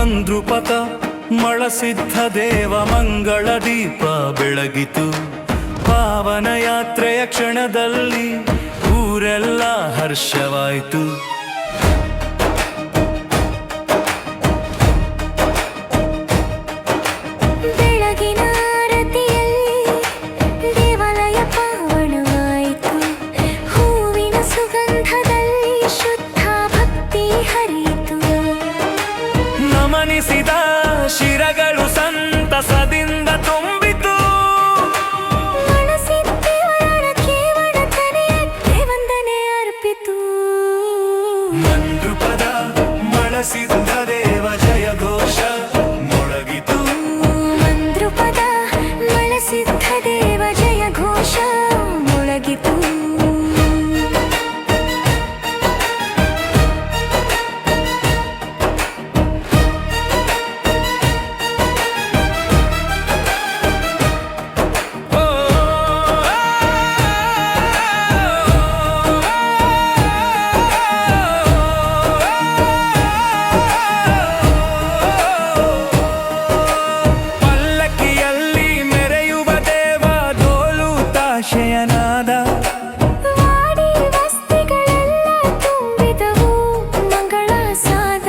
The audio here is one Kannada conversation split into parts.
ಮಂದ್ರುಪತ ಮಳಸಿದ್ಧ ದೇವ ಮಂಗಳ ದೀಪ ಬೆಳಗಿತು. ಪಾವನ ಯಾತ್ರೆಯ ಕ್ಷಣದಲ್ಲಿ ಊರೆಲ್ಲ ಹರ್ಷವಾಯಿತು. ನಮನಿಸಿದ ಶಿರಗಳು ಸಂತಸದಿಂದ ತುಂಬಿತು. ವಂದನೆ ಅರ್ಪಿತು. ಮಂದ್ರುಪದ ಮಳಸಿದ್ಧ ದೇವ ಜಯ ಘೋಷ ಮೊಳಗಿತು. ಮಂದ್ರುಪದ ಮಳಸಿದ್ಧ ದೇವ ಜಯ ಘೋಷ ಮೊಳಗಿತು. ಶಯನಾದ ವಾಡಿ ವಸ್ತಿಗಳೆಲ್ಲ ತುಂಬಿದವು ಮಂಗಳ ಸಾದ.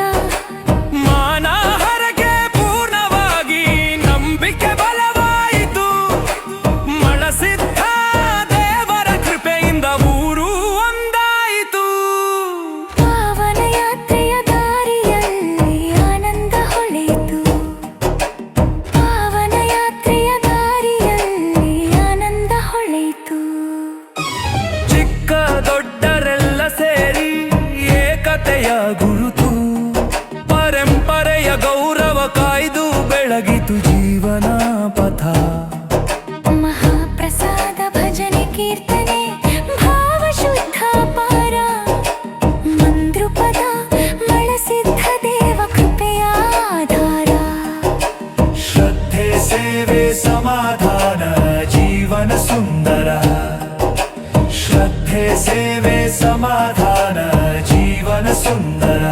ಮಾನ ಹರಗೆ ಪೂರ್ಣವಾಗಿ ನಂಬಿಕೆ ಬಲವಾಯಿತು. ಮಳಸಿದ್ಧ ದೇವರ ಕೃಪೆಯಿಂದ ಊರು ಒಂದಾಯಿತು. ಪಾವನ ಯಾತ್ರೆಯ ದಾರಿಯಲ್ಲಿ ಆನಂದ ಹೊಳೆಯಿತು. ಪಾವನ ಯಾತ್ರೆಯ ದಾರಿಯಲ್ಲಿ ಆನಂದ ಹೊಳೆಯಿತು. ಚಿಕ್ಕ ದೊಡ್ಡರೆಲ್ಲ ಸೇರಿ ಏಕತೆಯ ಗುರುತು. ಪರಂಪರೆಯ ಗೌರವ ಕಾಯ್ದು ಬೆಳಗಿತು ಜೀವನ ಪಥ. ಮಹಾಪ್ರಸಾದ ಭಜನೆ ಕೀರ್ತನೆ ಭಾವ ಶುದ್ಧ ಪಾರ. ಮಂದ್ರುಪದ ಮಳಸಿದ್ಧ ದೇವ ಕೃಪೆಯ ಆಧಾರ. ಶ್ರದ್ಧೆ ಸೇವೆ ಸಮಾಧಾನ ಜೀವನ ಸುಂದರ. ಶ್ರದ್ಧೆ ಸೇವೆ ಸಮಾಧಾನ ಜೀವನ ಸುಂದರ.